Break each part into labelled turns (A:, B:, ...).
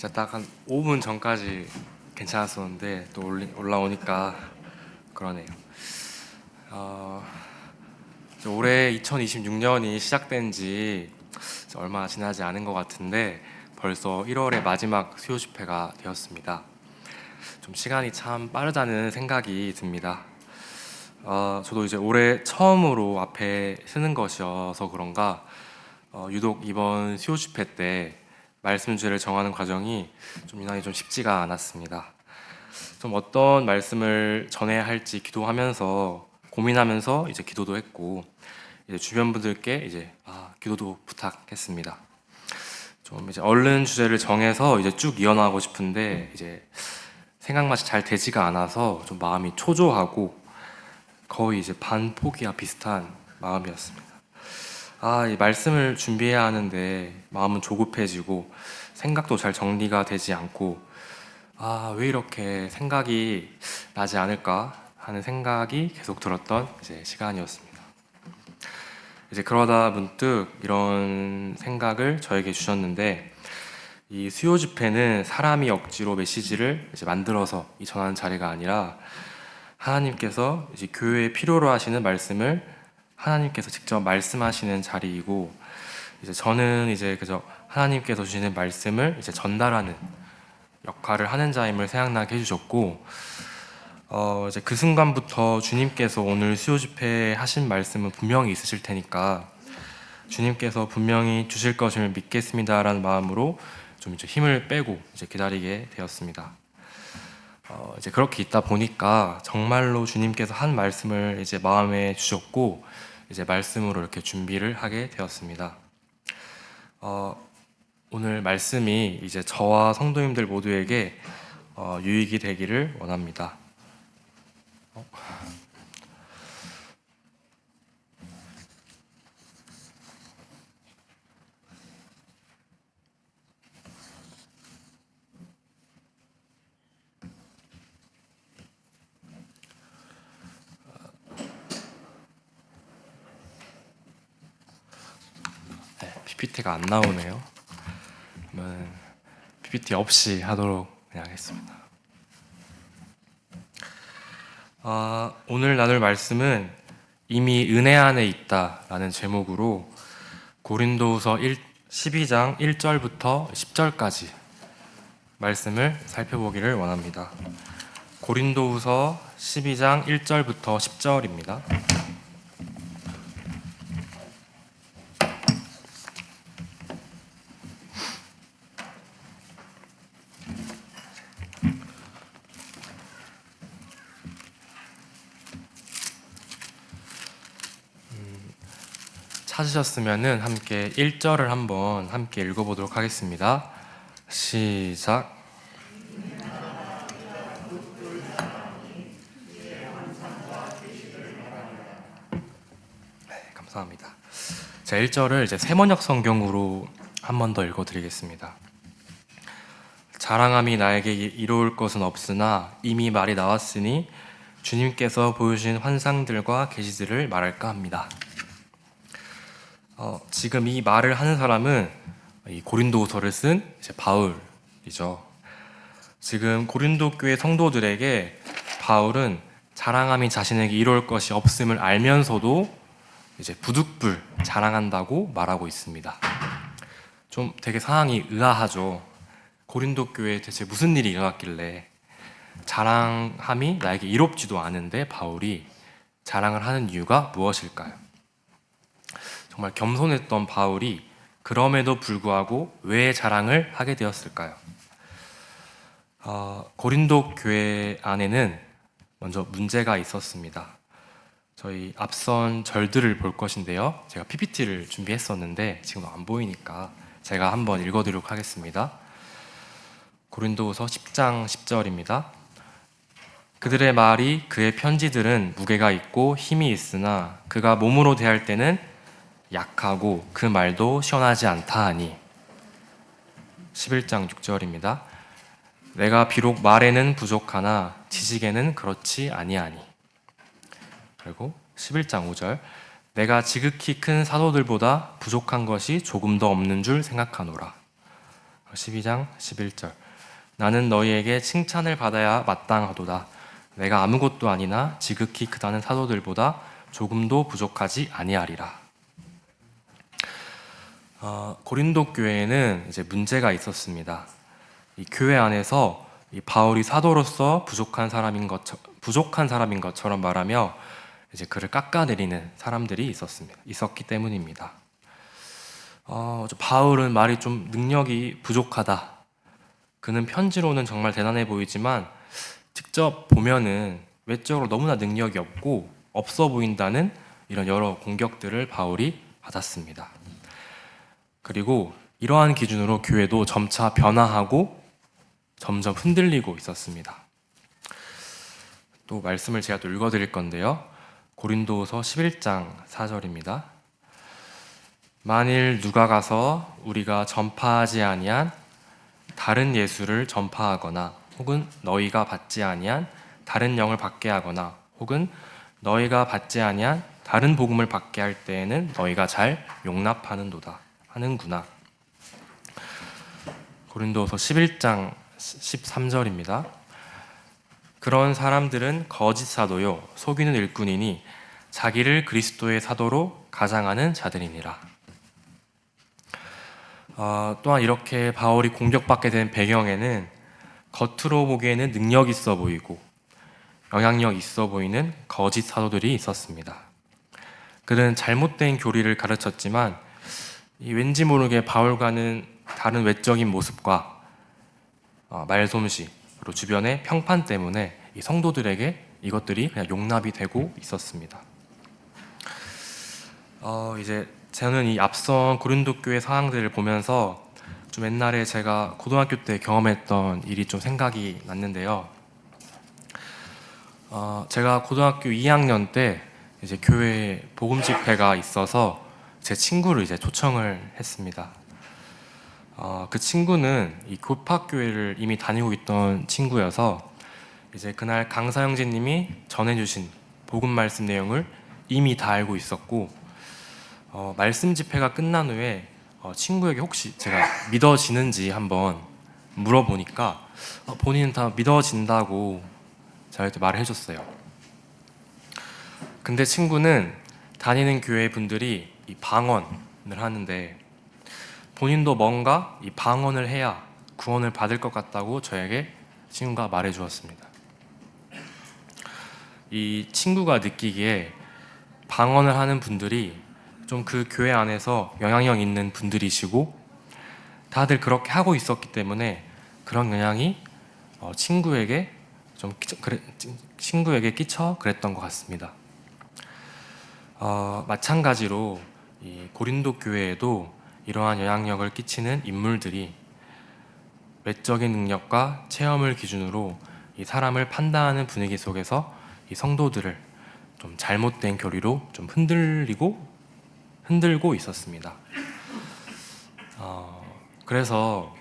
A: 진짜 딱 한 5분 전까지 괜찮았었는데 또 올라오니까 그러네요. 어, 올해 2026년이 시작된 지 얼마 지나지 않은 것 같은데 벌써 1월의 마지막 수요 집회가 되었습니다. 좀 시간이 참 빠르다는 생각이 듭니다. 저도 이제 올해 처음으로 앞에 서는 것이어서 그런가 유독 이번 수요 집회 때 말씀 주제를 정하는 과정이 좀 유난히 좀 쉽지가 않았습니다. 좀 어떤 말씀을 전해야 할지 기도하면서 고민하면서 이제 기도도 했고 이제 주변 분들께 이제 기도도 부탁했습니다. 좀 이제 얼른 주제를 정해서 이제 쭉 이어나가고 싶은데 이제 생각맛이 잘 되지가 않아서 좀 마음이 초조하고 거의 이제 반포기와 비슷한 마음이었습니다. 이 말씀을 준비해야 하는데 마음은 조급해지고 생각도 잘 정리가 되지 않고 왜 이렇게 생각이 나지 않을까 하는 생각이 계속 들었던 이제 시간이었습니다. 이제 그러다 문득 이런 생각을 저에게 주셨는데 이 수요 집회는 사람이 억지로 메시지를 이제 만들어서 전하는 자리가 아니라 하나님께서 이제 교회에 필요로 하시는 말씀을 하나님께서 직접 말씀하시는 자리이고 이제 저는 이제 그저 하나님께서 주시는 말씀을 이제 전달하는 역할을 하는 자임을 생각나게 해주셨고 이제 그 순간부터 주님께서 오늘 수요 집회 하신 말씀은 분명히 있으실 테니까 주님께서 분명히 주실 것을 믿겠습니다라는 마음으로 좀 이제 힘을 빼고 이제 기다리게 되었습니다. 이제 그렇게 있다 보니까 정말로 주님께서 한 말씀을 이제 마음에 주셨고 이제 말씀으로 이렇게 준비를 하게 되었습니다. 오늘 말씀이 이제 저와 성도님들 모두에게 유익이 되기를 원합니다. PPT가 안 나오네요. 그러면 PPT 없이 하도록 하겠습니다. 오늘 나눌 말씀은 이미 은혜 안에 있다라는 제목으로 고린도후서 12장 1절부터 10절까지 말씀을 살펴보기를 원합니다. 고린도후서 12장 1절부터 10절입니다. 찾으셨으면 함께 1절을 한번 함께 읽어보도록 하겠습니다. 시작. 네, 감사합니다. 자, 1절을 이제 세번역 성경으로 한 번 더 읽어드리겠습니다. 자랑함이 나에게 이로울 것은 없으나 이미 말이 나왔으니 주님께서 보여주신 환상들과 계시들을 말할까 합니다. 지금 이 말을 하는 사람은 이 고린도후서를 쓴 이제 바울이죠. 지금 고린도 교회 성도들에게 바울은 자랑함이 자신에게 이룰 것이 없음을 알면서도 이제 부득불 자랑한다고 말하고 있습니다. 좀 되게 상황이 의아하죠. 고린도 교회에 대체 무슨 일이 일어났길래 자랑함이 나에게 이롭지도 않은데 바울이 자랑을 하는 이유가 무엇일까요? 정말 겸손했던 바울이 그럼에도 불구하고 왜 자랑을 하게 되었을까요? 고린도 교회 안에는 먼저 문제가 있었습니다. 저희 앞선 절들을 볼 것인데요. 제가 PPT를 준비했었는데 지금 안 보이니까 제가 한번 읽어드리도록 하겠습니다. 고린도후서 10장 10절입니다. 그들의 말이 그의 편지들은 무게가 있고 힘이 있으나 그가 몸으로 대할 때는 약하고 그 말도 시원하지 않다 하니. 11장 6절입니다. 내가 비록 말에는 부족하나 지식에는 그렇지 아니하니. 그리고 11장 5절. 내가 지극히 큰 사도들보다 부족한 것이 조금 더 없는 줄 생각하노라. 12장 11절. 나는 너희에게 칭찬을 받아야 마땅하도다. 내가 아무것도 아니나 지극히 크다는 사도들보다 조금도 부족하지 아니하리라. 고린도 교회에는 이제 문제가 있었습니다. 이 교회 안에서 이 바울이 사도로서 부족한 사람인 것처럼 말하며 이제 그를 깎아내리는 사람들이 있었기 때문입니다. 바울은 말이 좀 능력이 부족하다. 그는 편지로는 정말 대단해 보이지만 직접 보면은 외적으로 너무나 능력이 없어 보인다는 이런 여러 공격들을 바울이 받았습니다. 그리고 이러한 기준으로 교회도 점차 변화하고 점점 흔들리고 있었습니다. 또 말씀을 제가 또 읽어드릴 건데요. 고린도후서 11장 4절입니다. 만일 누가 가서 우리가 전파하지 아니한 다른 예수를 전파하거나 혹은 너희가 받지 아니한 다른 영을 받게 하거나 혹은 너희가 받지 아니한 다른 복음을 받게 할 때에는 너희가 잘 하는구나. 고린도서 11장 13절입니다. 그런 사람들은 거짓 사도요 속이는 일꾼이니 자기를 그리스도의 사도로 가장하는 자들이니라. 또한 이렇게 바울이 공격받게 된 배경에는 겉으로 보기에는 능력 있어 보이고 영향력 있어 보이는 거짓 사도들이 있었습니다. 그들은 잘못된 교리를 가르쳤지만 왠지 모르게 바울과는 다른 외적인 모습과 말솜씨 그리고 주변의 평판 때문에 이 성도들에게 이것들이 그냥 용납이 되고 있었습니다. 이제 저는 이 앞선 고린도 교회 상황들을 보면서 좀 옛날에 제가 고등학교 때 경험했던 일이 좀 생각이 났는데요. 제가 고등학교 2학년 때 이제 교회 복음 집회가 있어서 제 친구를 이제 초청을 했습니다. 그 친구는 이 교파교회를 이미 다니고 있던 친구여서 이제 그날 강사 형제님이 전해주신 복음 말씀 내용을 이미 다 알고 있었고 말씀 집회가 끝난 후에 친구에게 혹시 제가 믿어지는지 한번 물어보니까 본인은 다 믿어진다고 저한테 말을 해줬어요. 근데 친구는 다니는 교회 분들이 이 방언을 하는데 본인도 뭔가 이 방언을 해야 구원을 받을 것 같다고 저에게 친구가 말해 주었습니다. 이 친구가 느끼기에 방언을 하는 분들이 좀 그 교회 안에서 영향력 있는 분들이시고 다들 그렇게 하고 있었기 때문에 그런 영향이 친구에게 끼쳐 그랬던 것 같습니다. 마찬가지로 이 고린도 교회에도 이러한 영향력을 끼치는 인물들이 외적인 능력과 체험을 기준으로 이 사람을 판단하는 분위기 속에서 이 성도들을 좀 잘못된 교리로 좀 흔들고 있었습니다. 그래서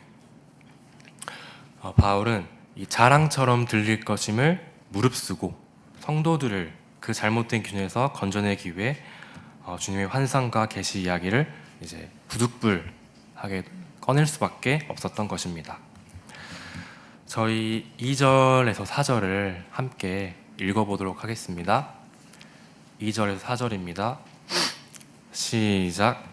A: 바울은 이 자랑처럼 들릴 것임을 무릅쓰고 성도들을 그 잘못된 균형에서 건져내기 위해 주님의 환상과 계시 이야기를 이제 부득불하게 꺼낼 수밖에 없었던 것입니다. 저희 2절에서 4절을 함께 읽어보도록 하겠습니다. 2절에서 4절입니다. 시작.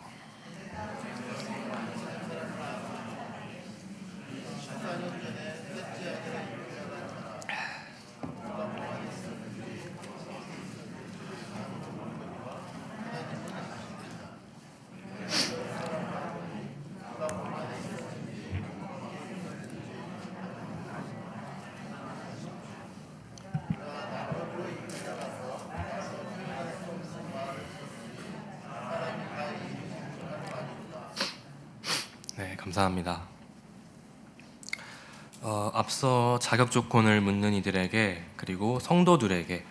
A: 네, 감사합니다. 앞서 자격 조건을 묻는 이들에게 그리고 성도들에게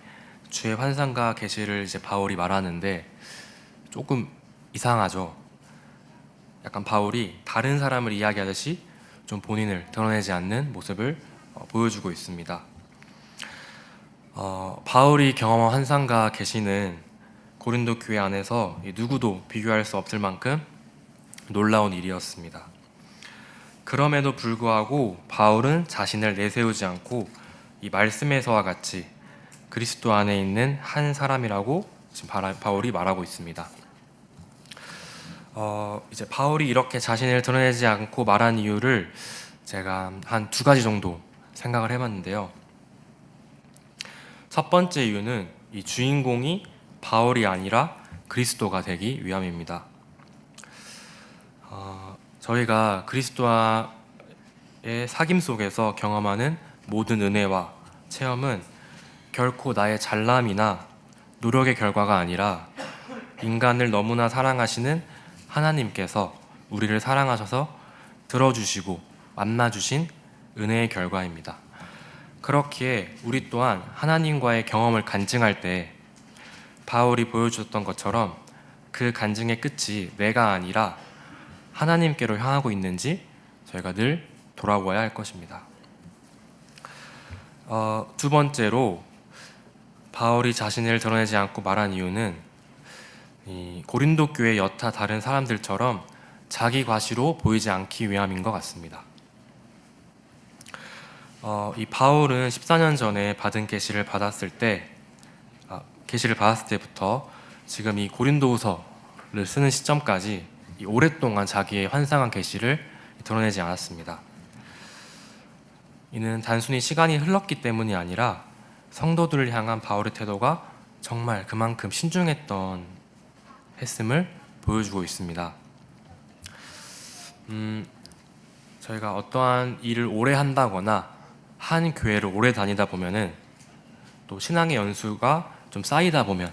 A: 주의 환상과 계시를 이제 바울이 말하는데 조금 이상하죠. 약간 바울이 다른 사람을 이야기하듯이 좀 본인을 드러내지 않는 모습을 보여주고 있습니다. 바울이 경험한 환상과 계시는 고린도 교회 안에서 누구도 비교할 수 없을 만큼 놀라운 일이었습니다. 그럼에도 불구하고 바울은 자신을 내세우지 않고 이 말씀에서와 같이 그리스도 안에 있는 한 사람이라고 지금 바울이 말하고 있습니다. 이제 바울이 이렇게 자신을 드러내지 않고 말한 이유를 제가 한 두 가지 정도 생각을 해봤는데요. 첫 번째 이유는 이 주인공이 바울이 아니라 그리스도가 되기 위함입니다. 저희가 그리스도와의 사귐 속에서 경험하는 모든 은혜와 체험은 결코 나의 잘남이나 노력의 결과가 아니라 인간을 너무나 사랑하시는 하나님께서 우리를 사랑하셔서 들어주시고 만나주신 은혜의 결과입니다. 그렇기에 우리 또한 하나님과의 경험을 간증할 때 바울이 보여주셨던 것처럼 그 간증의 끝이 내가 아니라 하나님께로 향하고 있는지 저희가 늘 돌아보아야 할 것입니다. 두 번째로 바울이 자신을 드러내지 않고 말한 이유는 이 고린도 교회 여타 다른 사람들처럼 자기 과시로 보이지 않기 위함인 것 같습니다. 이 바울은 14년 전에 받은 계시를 받았을 때부터 지금 이 고린도후서를 쓰는 시점까지 오랫동안 자기의 환상한 계시를 드러내지 않았습니다. 이는 단순히 시간이 흘렀기 때문이 아니라 성도들을 향한 바울의 태도가 정말 그만큼 했음을 보여주고 있습니다. 저희가 어떠한 일을 오래 한다거나 한 교회를 오래 다니다 보면은 또 신앙의 연수가 좀 쌓이다 보면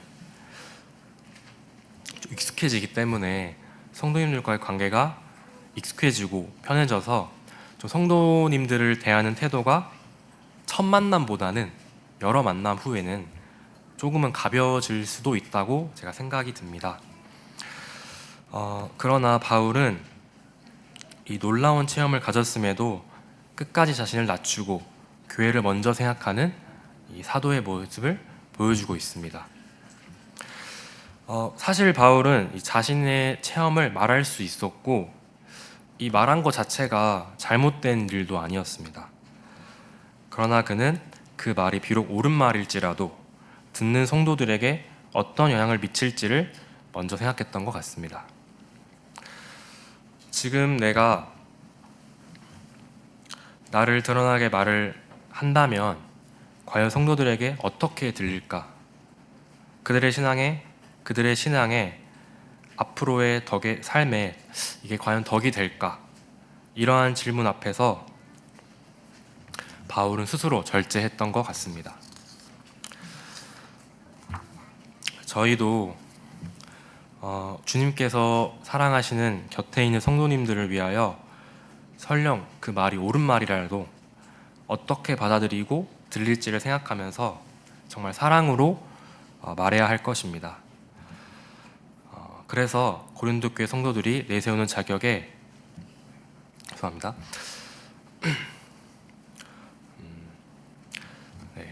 A: 좀 익숙해지기 때문에 성도님들과의 관계가 익숙해지고 편해져서 좀 성도님들을 대하는 태도가 첫 만남보다는 여러 만남 후에는 조금은 가벼워질 수도 있다고 제가 생각이 듭니다. 그러나 바울은 이 놀라운 체험을 가졌음에도 끝까지 자신을 낮추고 교회를 먼저 생각하는 이 사도의 모습을 보여주고 있습니다. 사실 바울은 이 자신의 체험을 말할 수 있었고 이 말한 것 자체가 잘못된 일도 아니었습니다. 그러나 그는 그 말이 비록 옳은 말일지라도 듣는 성도들에게 어떤 영향을 미칠지를 먼저 생각했던 것 같습니다. 지금 내가 나를 드러나게 말을 한다면 과연 성도들에게 어떻게 들릴까? 그들의 신앙에 앞으로의 삶에 이게 과연 덕이 될까? 이러한 질문 앞에서 바울은 스스로 절제했던 것 같습니다. 저희도 주님께서 사랑하시는 곁에 있는 성도님들을 위하여 설령 그 말이 옳은 말이라도 어떻게 받아들이고 들릴지를 생각하면서 정말 사랑으로 말해야 할 것입니다. 그래서 고린도 교회 성도들이 내세우는 자격에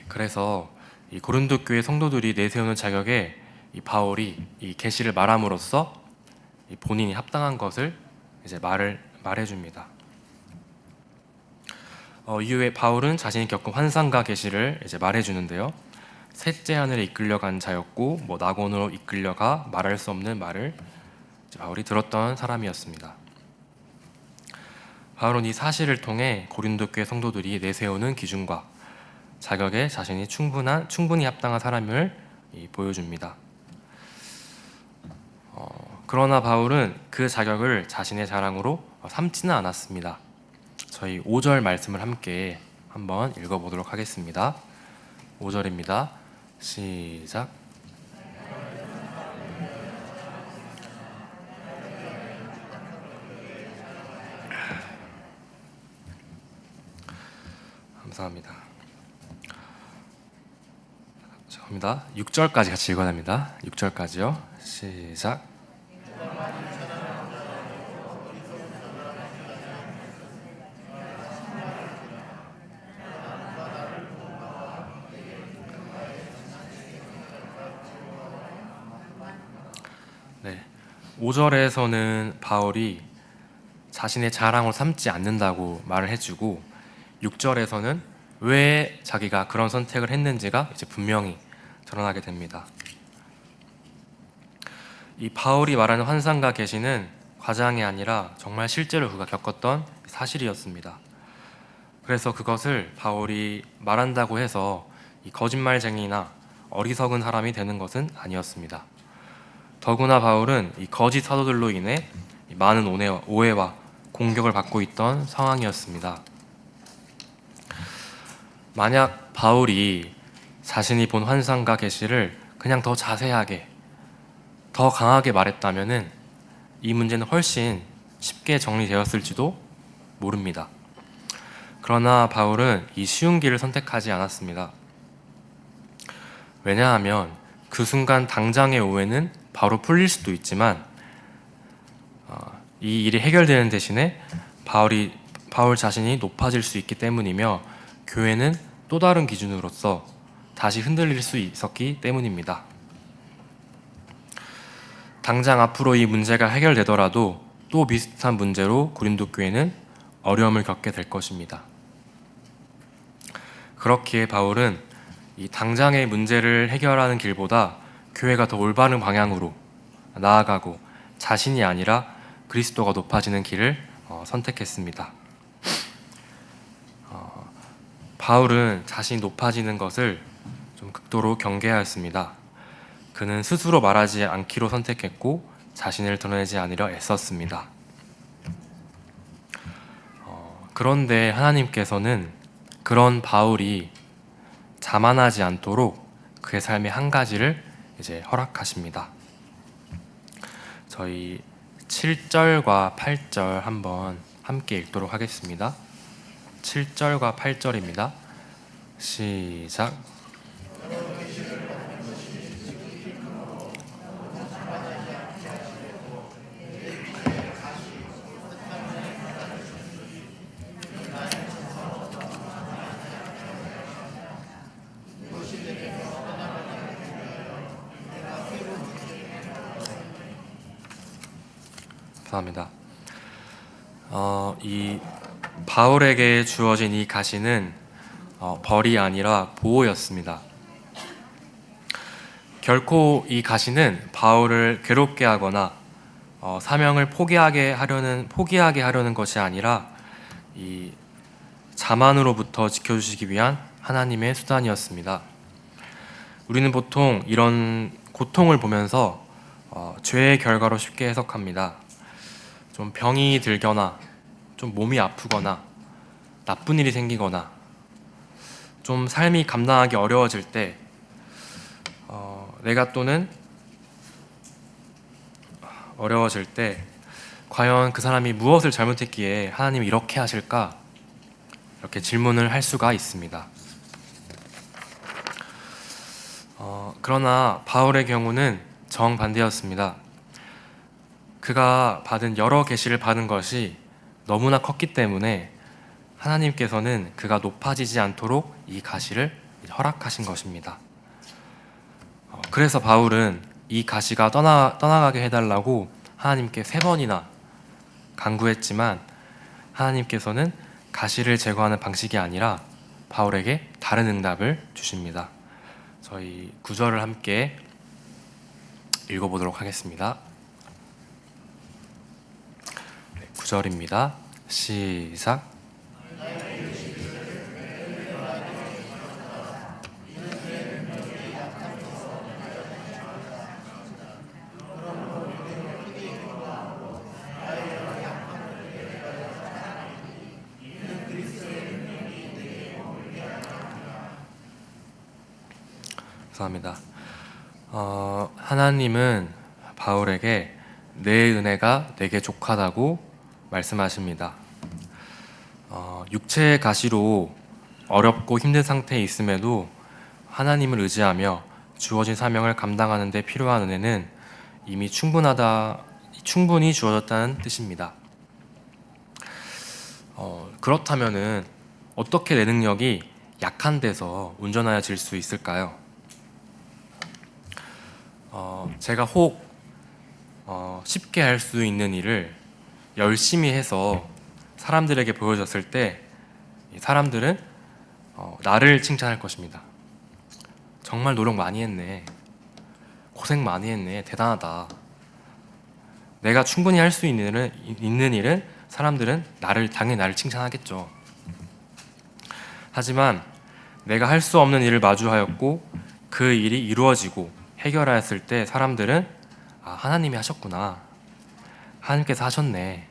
A: 그래서 이 고린도 교회 성도들이 내세우는 자격에 이 바울이 이 계시를 말함으로써 이 본인이 합당한 것을 이제 말해줍니다. 이후에 바울은 자신이 겪은 환상과 계시를 이제 말해주는데요. 셋째 하늘에 이끌려간 자였고 낙원으로 이끌려가 말할 수 없는 말을 바울이 들었던 사람이었습니다. 바울은 이 사실을 통해 고린도 교회 성도들이 내세우는 기준과 자격에 자신이 충분히 합당한 사람을 보여줍니다. 그러나 바울은 그 자격을 자신의 자랑으로 삼지는 않았습니다. 저희 5절 말씀을 함께 한번 읽어보도록 하겠습니다. 5절입니다. 시작. 감사합니다. 죄송합니다. 6절까지 같이 읽어야 합니다. 6절까지요. 시작. 네, 5절에서는 바울이 자신의 자랑으로 삼지 않는다고 말을 해주고 6절에서는 왜 자기가 그런 선택을 했는지가 이제 분명히 드러나게 됩니다. 이 바울이 말하는 환상과 계시는 과장이 아니라 정말 실제로 그가 겪었던 사실이었습니다. 그래서 그것을 바울이 말한다고 해서 이 거짓말쟁이나 어리석은 사람이 되는 것은 아니었습니다. 더구나 바울은 이 거짓 사도들로 인해 많은 오해와 공격을 받고 있던 상황이었습니다. 만약 바울이 자신이 본 환상과 계시를 그냥 더 자세하게, 더 강하게 말했다면은 이 문제는 훨씬 쉽게 정리되었을지도 모릅니다. 그러나 바울은 이 쉬운 길을 선택하지 않았습니다. 왜냐하면 그 순간 당장의 오해는 바로 풀릴 수도 있지만 이 일이 해결되는 대신에 바울 자신이 높아질 수 있기 때문이며 교회는 또 다른 기준으로서 다시 흔들릴 수 있었기 때문입니다. 당장 앞으로 이 문제가 해결되더라도 또 비슷한 문제로 고린도 교회는 어려움을 겪게 될 것입니다. 그렇기에 바울은 이 당장의 문제를 해결하는 길보다 교회가 더 올바른 방향으로 나아가고 자신이 아니라 그리스도가 높아지는 길을 선택했습니다. 바울은 자신이 높아지는 것을 좀 극도로 경계하였습니다. 그는 스스로 말하지 않기로 선택했고 자신을 드러내지 않으려 애썼습니다. 그런데 하나님께서는 그런 바울이 자만하지 않도록 그의 삶의 한 가지를 이제 허락하십니다. 저희 7절과 8절 한번 함께 읽도록 하겠습니다. 7절과 8절입니다. 시작. 감사합니다. 이 바울에게 주어진 이 가시는 벌이 아니라 보호였습니다. 결코 이 가시는 바울을 괴롭게 하거나 사명을 포기하게 하려는 것이 아니라 이 자만으로부터 지켜주시기 위한 하나님의 수단이었습니다. 우리는 보통 이런 고통을 보면서 죄의 결과로 쉽게 해석합니다. 좀 병이 들거나 좀 몸이 아프거나 나쁜 일이 생기거나 좀 삶이 감당하기 어려워질 때 내가 또는 어려워질 때 과연 그 사람이 무엇을 잘못했기에 하나님이 이렇게 하실까? 이렇게 질문을 할 수가 있습니다. 그러나 바울의 경우는 정반대였습니다. 그가 받은 여러 계시를 받은 것이 너무나 컸기 때문에 하나님께서는 그가 높아지지 않도록 이 가시를 허락하신 것입니다. 그래서 바울은 이 가시가 떠나가게 해달라고 하나님께 3번이나 간구했지만 하나님께서는 가시를 제거하는 방식이 아니라 바울에게 다른 응답을 주십니다. 저희 9절을 함께 읽어보도록 하겠습니다. 9절입니다. 시작. 감사합니다. 하나님은 바울에게 내 은혜가 내게 족하다고 말씀하십니다. 육체의 가시로 어렵고 힘든 상태에 있음에도 하나님을 의지하며 주어진 사명을 감당하는 데 필요한 은혜는 이미 충분히 주어졌다는 뜻입니다. 그렇다면은 어떻게 내 능력이 약한 데서 운전하여질 수 있을까요? 제가 혹 쉽게 할 수 있는 일을 열심히 해서 사람들에게 보여줬을 때 사람들은 나를 칭찬할 것입니다. 정말 노력 많이 했네. 고생 많이 했네. 대단하다. 내가 충분히 할 수 있는 일은 사람들은 당연히 나를 칭찬하겠죠. 하지만 내가 할 수 없는 일을 마주하였고 그 일이 이루어지고 해결하였을 때 사람들은 하나님이 하셨구나. 하나님께서 하셨네.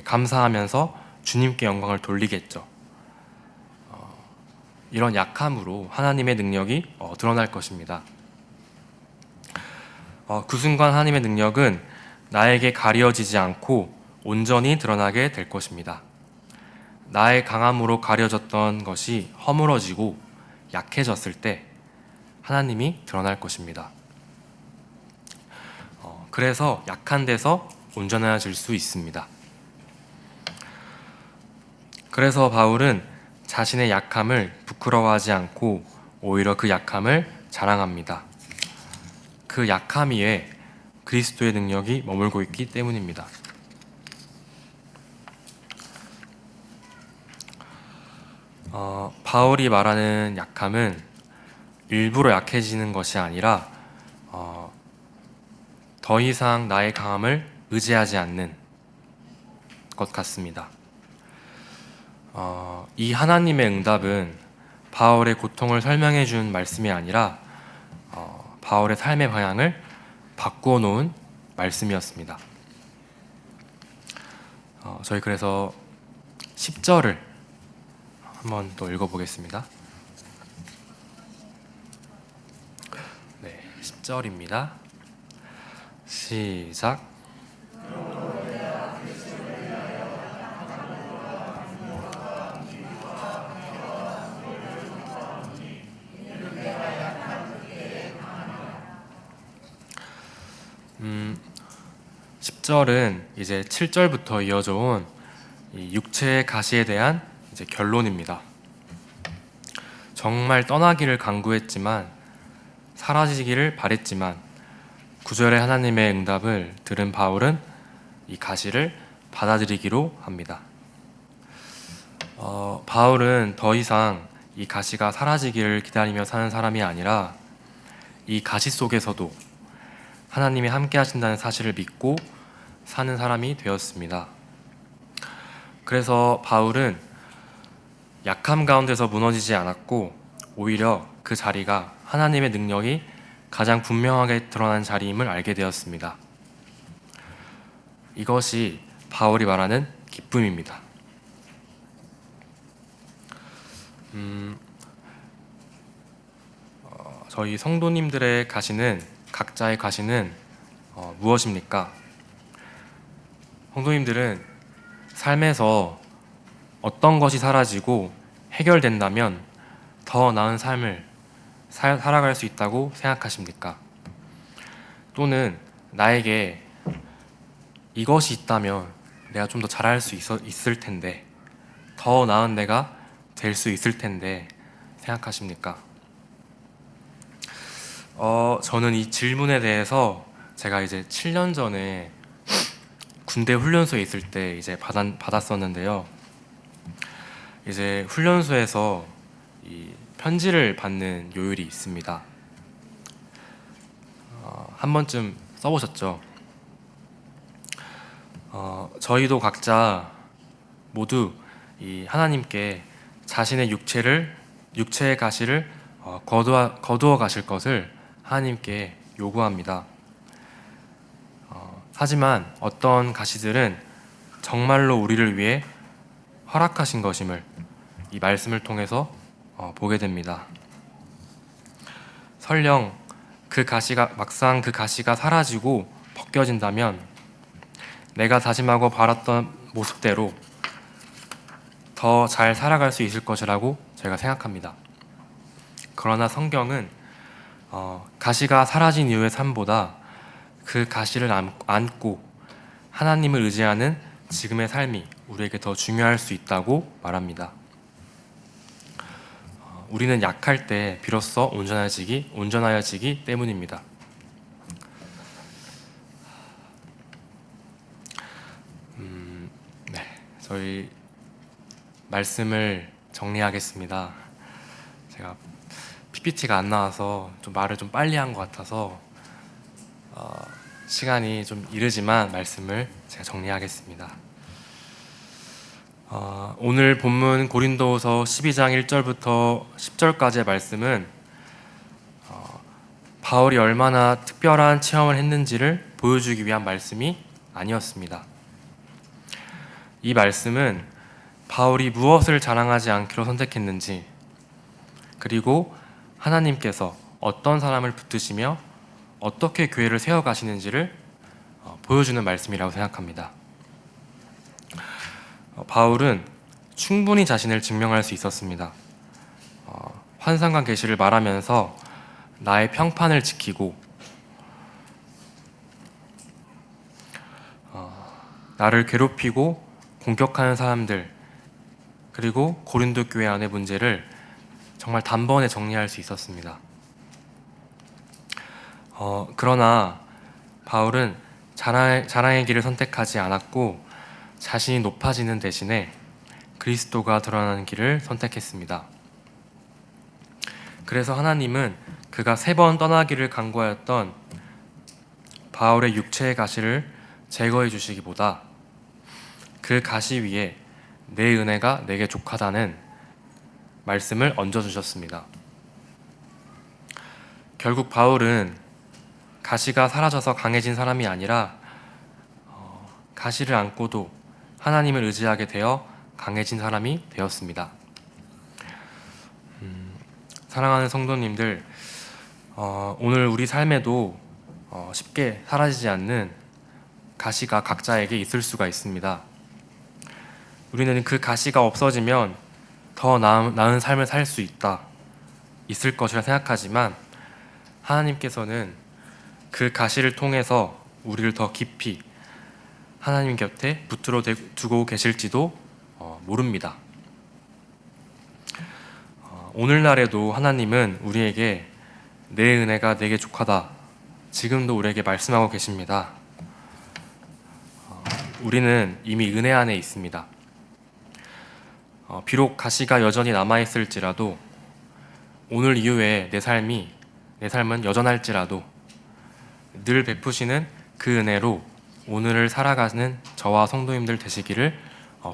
A: 감사하면서 주님께 영광을 돌리겠죠. 이런 약함으로 하나님의 능력이 드러날 것입니다. 그 순간 하나님의 능력은 나에게 가려지지 않고 온전히 드러나게 될 것입니다. 나의 강함으로 가려졌던 것이 허물어지고 약해졌을 때 하나님이 드러날 것입니다. 그래서 약한 데서 온전해질 수 있습니다. 그래서 바울은 자신의 약함을 부끄러워하지 않고 오히려 그 약함을 자랑합니다. 그 약함 위에 그리스도의 능력이 머물고 있기 때문입니다. 바울이 말하는 약함은 일부러 약해지는 것이 아니라 더 이상 나의 강함을 의지하지 않는 것 같습니다. 이 하나님의 응답은 바울의 고통을 설명해 준 말씀이 아니라 바울의 삶의 방향을 바꾸어 놓은 말씀이었습니다. 저희 그래서 10절을 한번 또 읽어보겠습니다. 네, 10절입니다. 시작. 음, 10절은 이제 7절부터 이어져 온 이 육체의 가시에 대한 이제 결론입니다. 정말 떠나기를 간구했지만 사라지기를 바랬지만 9절의 하나님의 응답을 들은 바울은 이 가시를 받아들이기로 합니다. 바울은 더 이상 이 가시가 사라지기를 기다리며 사는 사람이 아니라 이 가시 속에서도 하나님이 함께 하신다는 사실을 믿고 사는 사람이 되었습니다. 그래서 바울은 약함 가운데서 무너지지 않았고 오히려 그 자리가 하나님의 능력이 가장 분명하게 드러난 자리임을 알게 되었습니다. 이것이 바울이 말하는 기쁨입니다. 저희 성도님들의 가시는 각자의 가시는 무엇입니까? 성도님들은 삶에서 어떤 것이 사라지고 해결된다면 더 나은 삶을 살아갈 수 있다고 생각하십니까? 또는 나에게 이것이 있다면 내가 좀 더 잘할 수 있을 텐데, 더 나은 내가 될 수 있을 텐데 생각하십니까? 저는 이 질문에 대해서 제가 이제 7년 전에 군대 훈련소에 있을 때 이제 받았었는데요. 이제 훈련소에서 이 편지를 받는 요일이 있습니다. 한 번쯤 써보셨죠? 저희도 각자 모두 이 하나님께 자신의 육체의 가시를 거두어 가실 것을 하나님께 요구합니다. 하지만 어떤 가시들은 정말로 우리를 위해 허락하신 것임을 이 말씀을 통해서 보게 됩니다. 설령 막상 그 가시가 사라지고 벗겨진다면 내가 다짐하고 바랐던 모습대로 더 잘 살아갈 수 있을 것이라고 제가 생각합니다. 그러나 성경은 가시가 사라진 이후의 삶보다 그 가시를 안고 하나님을 의지하는 지금의 삶이 우리에게 더 중요할 수 있다고 말합니다. 우리는 약할 때 비로소 온전하여지기 때문입니다. 저희 말씀을 정리하겠습니다. 제가 PPT가 안 나와서 좀 말을 좀 빨리 한 것 같아서 시간이 좀 이르지만 말씀을 제가 정리하겠습니다. 오늘 본문 고린도후서 12장 1절부터 10절까지의 말씀은 바울이 얼마나 특별한 체험을 했는지를 보여주기 위한 말씀이 아니었습니다. 이 말씀은 바울이 무엇을 자랑하지 않기로 선택했는지, 그리고 하나님께서 어떤 사람을 붙드시며 어떻게 교회를 세워가시는지를 보여주는 말씀이라고 생각합니다. 바울은 충분히 자신을 증명할 수 있었습니다. 환상과 계시를 말하면서 나의 평판을 지키고 나를 괴롭히고 공격하는 사람들, 그리고 고린도 교회 안의 문제를 정말 단번에 정리할 수 있었습니다. 그러나 바울은 자랑의 길을 선택하지 않았고 자신이 높아지는 대신에 그리스도가 드러나는 길을 선택했습니다. 그래서 하나님은 그가 3번 떠나기를 간구하였던 바울의 육체의 가시를 제거해 주시기보다 그 가시 위에 내 은혜가 내게 족하다는 말씀을 얹어주셨습니다. 결국 바울은 가시가 사라져서 강해진 사람이 아니라 가시를 안고도 하나님을 의지하게 되어 강해진 사람이 되었습니다. 사랑하는 성도님들, 오늘 우리 삶에도 쉽게 사라지지 않는 가시가 각자에게 있을 수가 있습니다. 우리는 그 가시가 없어지면 더 나은 삶을 살 수 있을 것이라 생각하지만 하나님께서는 그 가시를 통해서 우리를 더 깊이 하나님 곁에 붙들어 두고 계실지도 모릅니다. 오늘날에도 하나님은 우리에게 내 은혜가 내게 족하다, 지금도 우리에게 말씀하고 계십니다. 우리는 이미 은혜 안에 있습니다. 비록 가시가 여전히 남아있을지라도, 오늘 이후에 내 삶은 여전할지라도 늘 베푸시는 그 은혜로 오늘을 살아가는 저와 성도님들 되시기를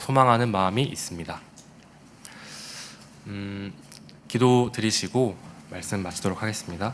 A: 소망하는 마음이 있습니다. 기도 드리시고 말씀 마치도록 하겠습니다.